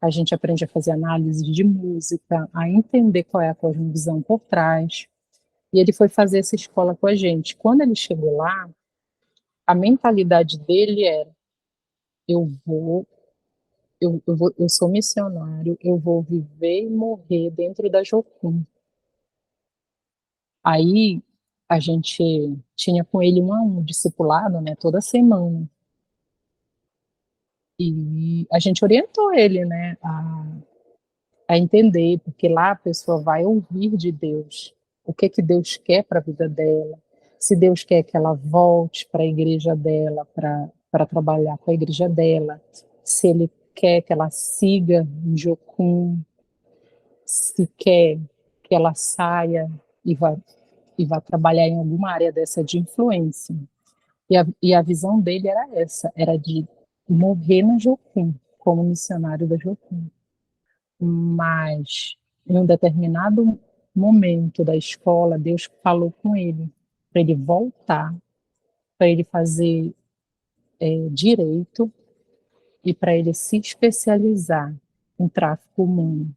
a gente aprende a fazer análise de música, a entender qual é a cosmovisão por trás. E ele foi fazer essa escola com a gente. Quando ele chegou lá, a mentalidade dele era: eu vou, eu sou missionário, eu vou viver e morrer dentro da Jocum. Aí a gente tinha com ele um discipulado, né, toda semana. E a gente orientou ele, né, a entender, porque lá a pessoa vai ouvir de Deus o que Deus quer para a vida dela, se Deus quer que ela volte para a igreja dela, para trabalhar com a igreja dela, se Ele quer que ela siga em Jocum, se quer que ela saia e vá trabalhar em alguma área dessa de influência. E a visão dele era essa, era de morrer na Jocum, como missionário da Jocum. Mas, em um determinado momento da escola, Deus falou com ele, para ele voltar, para ele fazer direito e para ele se especializar em tráfico humano.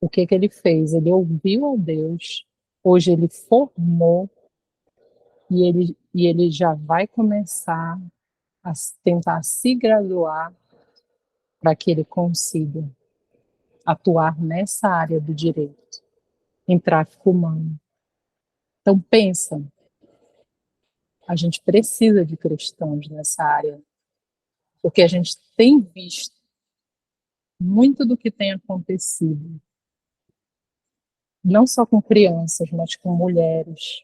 O que ele fez? Ele ouviu a Deus, hoje ele formou e ele já vai começar a tentar se graduar para que ele consiga atuar nessa área do direito, em tráfico humano. Então, pensa, a gente precisa de cristãos nessa área, porque a gente tem visto muito do que tem acontecido, não só com crianças, mas com mulheres,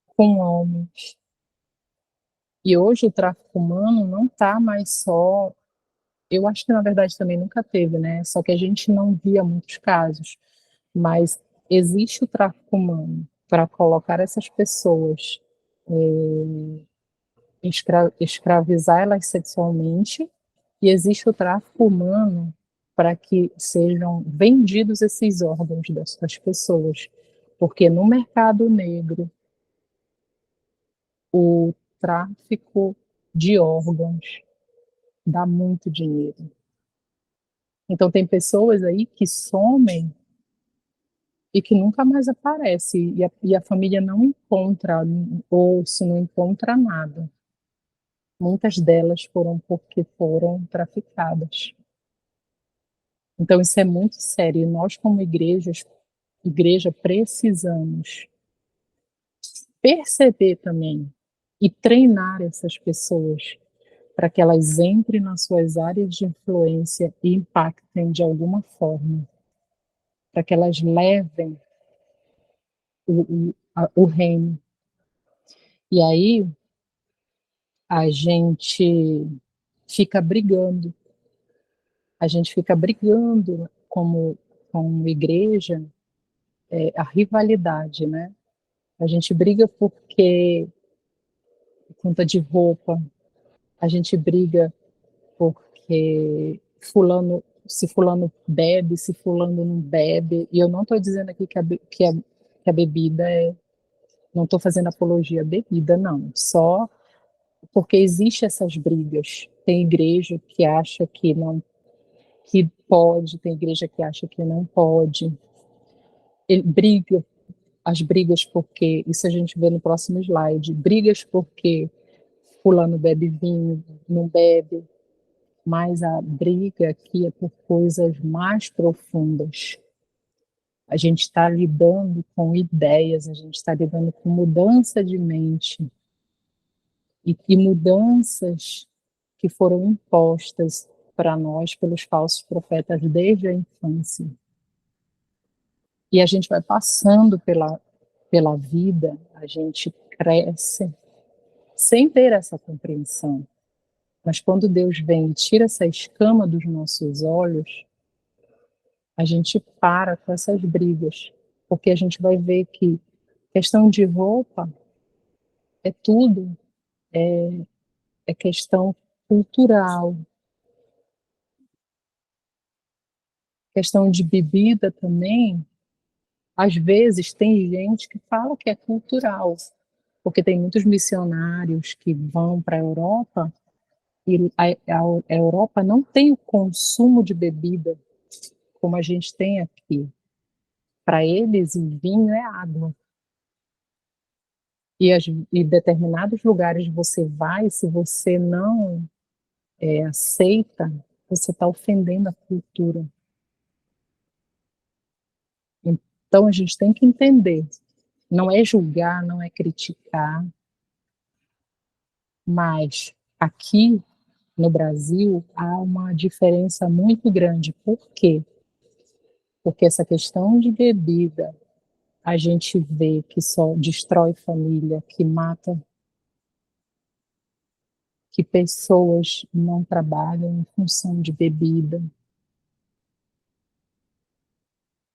com homens. E hoje o tráfico humano não está mais só. Eu acho que na verdade também nunca teve, né? Só que a gente não via muitos casos. Mas existe o tráfico humano para colocar essas pessoas, escravizar elas sexualmente, e existe o tráfico humano para que sejam vendidos esses órgãos dessas pessoas. Porque no mercado negro, o tráfico de órgãos dá muito dinheiro. Então, tem pessoas aí que somem e que nunca mais aparece, e a família não encontra osso, não encontra nada. Muitas delas foram porque foram traficadas. Então isso é muito sério. E nós, como igreja, precisamos perceber também e treinar essas pessoas para que elas entrem nas suas áreas de influência e impactem de alguma forma, para que elas levem o reino. E aí a gente fica brigando, como igreja, a rivalidade, né? A gente briga porque por conta de roupa, a gente briga porque se fulano bebe, se fulano não bebe. E eu não estou dizendo aqui que a bebida não estou fazendo apologia à bebida, não. Só porque existe essas brigas. Tem igreja que acha que não, que pode, tem igreja que acha que não pode. As brigas porque, isso a gente vê no próximo slide, brigas porque fulano bebe vinho, não bebe, mas a briga aqui é por coisas mais profundas. A gente está lidando com ideias, a gente está lidando com mudança de mente e mudanças que foram impostas para nós pelos falsos profetas desde a infância. E a gente vai passando pela vida, a gente cresce sem ter essa compreensão. Mas quando Deus vem e tira essa escama dos nossos olhos, a gente para com essas brigas, porque a gente vai ver que questão de roupa é tudo, é questão cultural, questão de bebida também. Às vezes tem gente que fala que é cultural, porque tem muitos missionários que vão para a Europa e a Europa não tem o consumo de bebida como a gente tem aqui. Para eles, o vinho é água. E determinados lugares você vai, se você não aceita, você está ofendendo a cultura. Então a gente tem que entender, não é julgar, não é criticar, mas aqui no Brasil há uma diferença muito grande. Por quê? Porque essa questão de bebida, a gente vê que só destrói família, que mata, que pessoas não trabalham em função de bebida.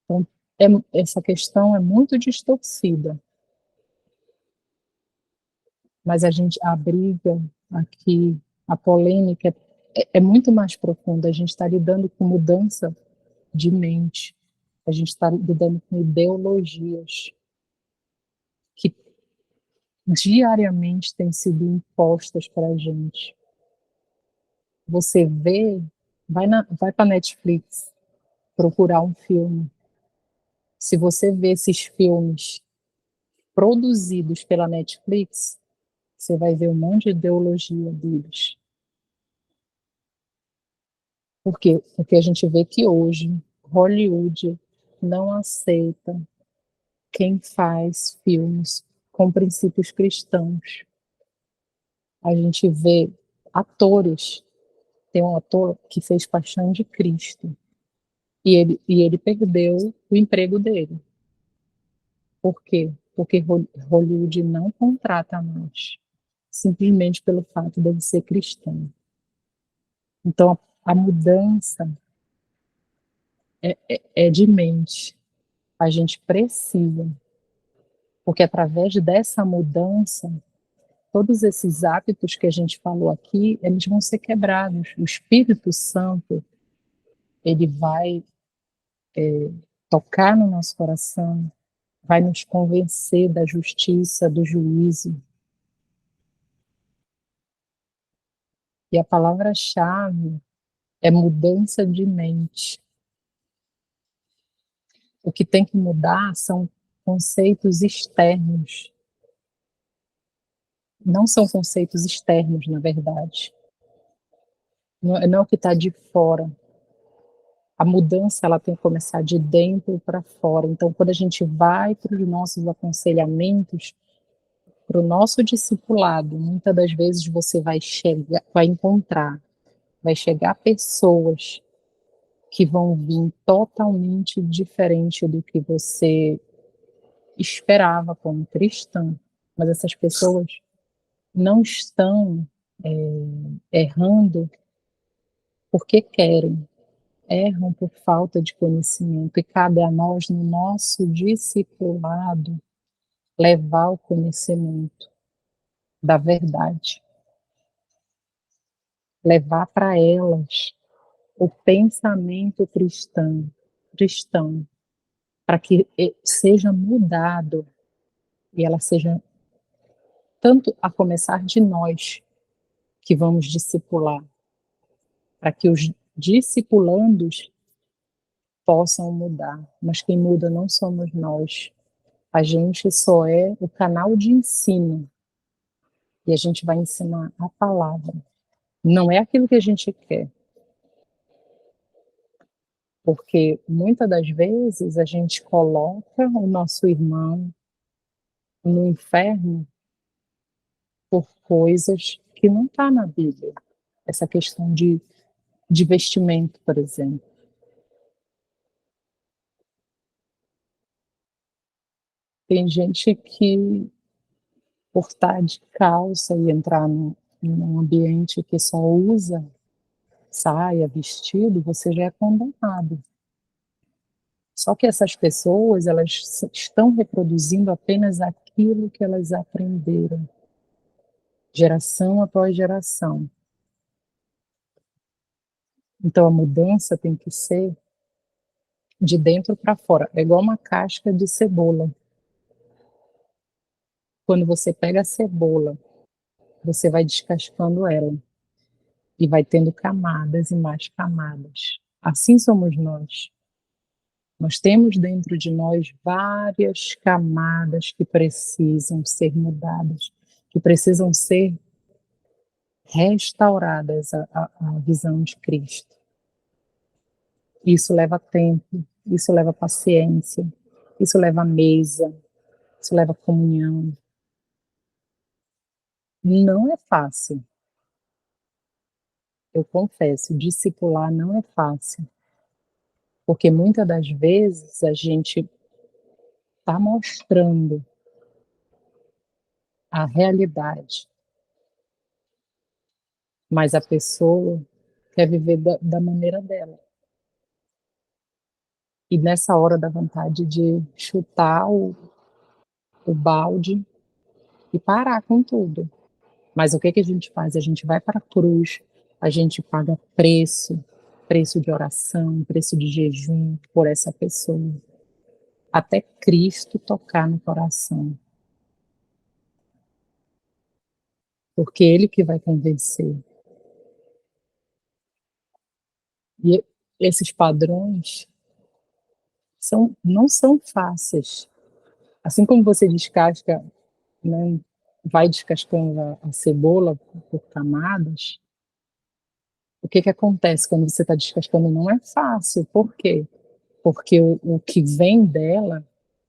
Então, essa questão é muito distorcida, mas a briga aqui, a polêmica é muito mais profunda. A gente está lidando com mudança de mente, a gente está lidando com ideologias que diariamente têm sido impostas para a gente. Você vê, vai para Netflix procurar um filme. Se você vê esses filmes produzidos pela Netflix, você vai ver um monte de ideologia deles. Por quê? Porque a gente vê que hoje Hollywood não aceita quem faz filmes com princípios cristãos. A gente vê atores, tem um ator que fez Paixão de Cristo, e ele perdeu o emprego dele. Por quê? Porque Hollywood não contrata mais, simplesmente pelo fato de ele ser cristão. Então, a mudança é de mente. A gente precisa, porque através dessa mudança, todos esses hábitos que a gente falou aqui, eles vão ser quebrados. O Espírito Santo, ele vai tocar no nosso coração, vai nos convencer da justiça, do juízo. E a palavra-chave é mudança de mente. O que tem que mudar são conceitos externos. Não são conceitos externos, na verdade. Não é o que está de fora. A mudança ela tem que começar de dentro para fora. Então, quando a gente vai para os nossos aconselhamentos, para o nosso discipulado, muitas das vezes você vai chegar pessoas que vão vir totalmente diferente do que você esperava como cristã. Mas essas pessoas não estão errando porque querem, erram por falta de conhecimento, e cabe a nós, no nosso discipulado, levar o conhecimento da verdade, levar para elas o pensamento cristão, para que seja mudado e ela seja, tanto a começar de nós que vamos discipular, para que os discipulandos possam mudar, mas quem muda não somos nós. A gente só é o canal de ensino e a gente vai ensinar a palavra. Não é aquilo que a gente quer, porque muitas das vezes a gente coloca o nosso irmão no inferno por coisas que não está na Bíblia. Essa questão de vestimento, por exemplo. Tem gente que, por estar de calça e entrar num ambiente que só usa saia, vestido, você já é condenado. Só que essas pessoas, elas estão reproduzindo apenas aquilo que elas aprenderam, geração após geração. Então a mudança tem que ser de dentro para fora. É igual uma casca de cebola. Quando você pega a cebola, você vai descascando ela e vai tendo camadas e mais camadas. Assim somos nós. Nós temos dentro de nós várias camadas que precisam ser mudadas, que precisam ser restauradas à visão de Cristo. Isso leva tempo, isso leva paciência, isso leva mesa, isso leva comunhão. Não é fácil. Eu confesso, discipular não é fácil. Porque muitas das vezes a gente está mostrando a realidade, mas a pessoa quer viver da maneira dela. E nessa hora dá vontade de chutar o balde e parar com tudo. Mas o que que a gente faz? A gente vai para a cruz, a gente paga preço de oração, preço de jejum por essa pessoa, até Cristo tocar no coração, porque Ele que vai convencer. E esses padrões não são fáceis. Assim como você descasca, né, vai descascando a cebola por camadas, o que que acontece quando você está descascando? Não é fácil. Por quê? Porque o que vem dela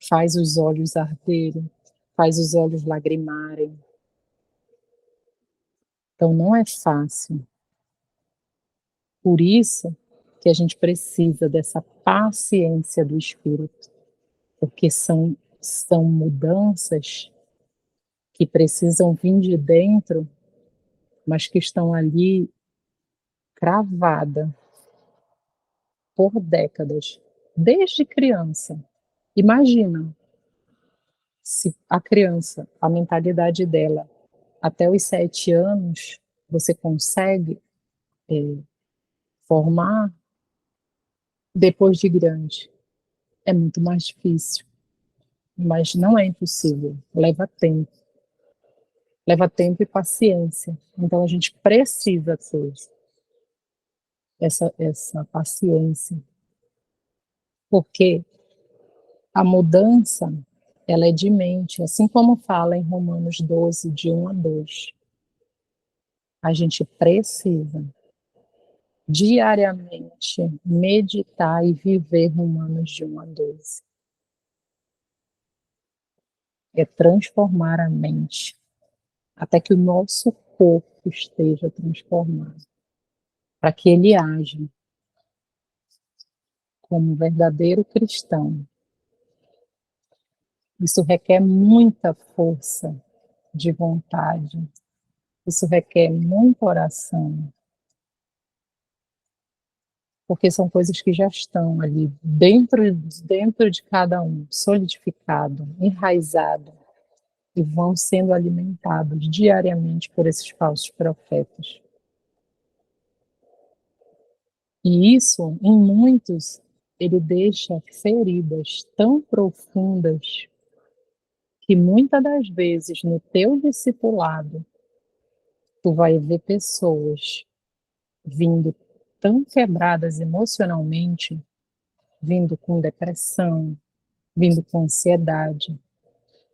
faz os olhos arderem, faz os olhos lagrimarem. Então não é fácil. Por isso que a gente precisa dessa paciência do Espírito, porque são mudanças que precisam vir de dentro, mas que estão ali cravada por décadas, desde criança. Imagina se a criança, a mentalidade dela, até os 7 anos, você consegue formar depois de grande. É muito mais difícil, mas não é impossível. Leva tempo e paciência. Então a gente precisa ter essa paciência, porque a mudança, ela é de mente, assim como fala em Romanos 12, de 1 a 2. A gente precisa diariamente meditar e viver Romanos de 1 a 12. É transformar a mente, até que o nosso corpo esteja transformado, para que ele haja como um verdadeiro cristão. Isso requer muita força de vontade, isso requer muita oração, porque são coisas que já estão ali dentro de cada um, solidificado, enraizado, e vão sendo alimentados diariamente por esses falsos profetas. E isso, em muitos, ele deixa feridas tão profundas que muitas das vezes no teu discipulado tu vai ver pessoas vindo tão quebradas emocionalmente, vindo com depressão, vindo com ansiedade,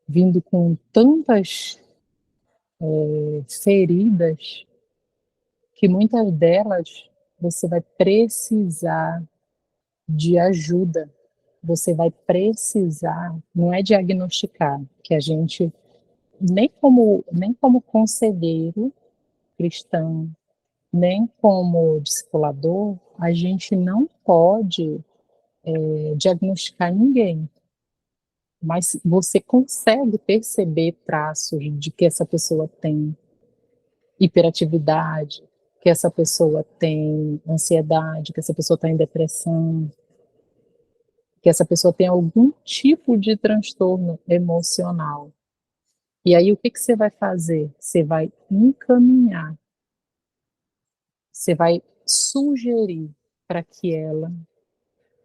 vindo com tantas feridas, que muitas delas você vai precisar de ajuda, você vai precisar, não é diagnosticar, que a gente, nem como conselheiro cristão, nem como discipulador, a gente não pode diagnosticar ninguém, mas você consegue perceber traços de que essa pessoa tem hiperatividade, que essa pessoa tem ansiedade, que essa pessoa está em depressão, que essa pessoa tem algum tipo de transtorno emocional. E aí o que que você vai fazer? Você vai encaminhar, você vai sugerir para que ela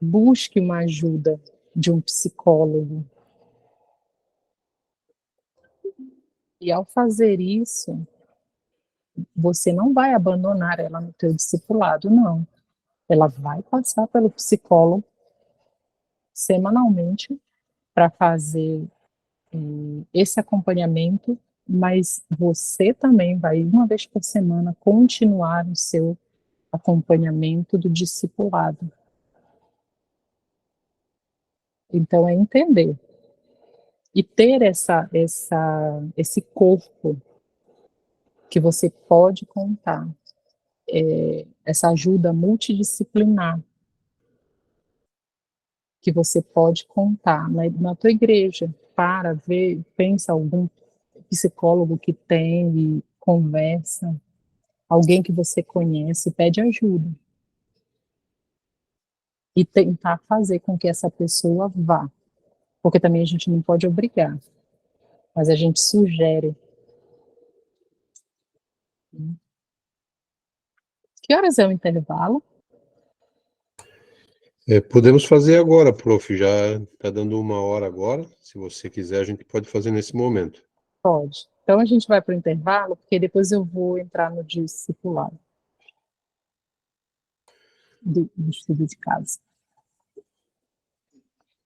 busque uma ajuda de um psicólogo. E ao fazer isso, você não vai abandonar ela no teu discipulado, não. Ela vai passar pelo psicólogo semanalmente para fazer esse acompanhamento, mas você também vai, uma vez por semana, continuar o seu acompanhamento do discipulado. Então, é entender e ter esse corpo que você pode contar, essa ajuda multidisciplinar que você pode contar na tua igreja, para ver, pensa algum psicólogo que tem, e conversa, alguém que você conhece, pede ajuda. E tentar fazer com que essa pessoa vá. Porque também a gente não pode obrigar, mas a gente sugere. Que horas é o intervalo? Podemos fazer agora, prof. Já está dando 1 hora agora. Se você quiser, a gente pode fazer nesse momento. Pode. Então a gente vai para o intervalo, porque depois eu vou entrar no discipulado do estudo de casa.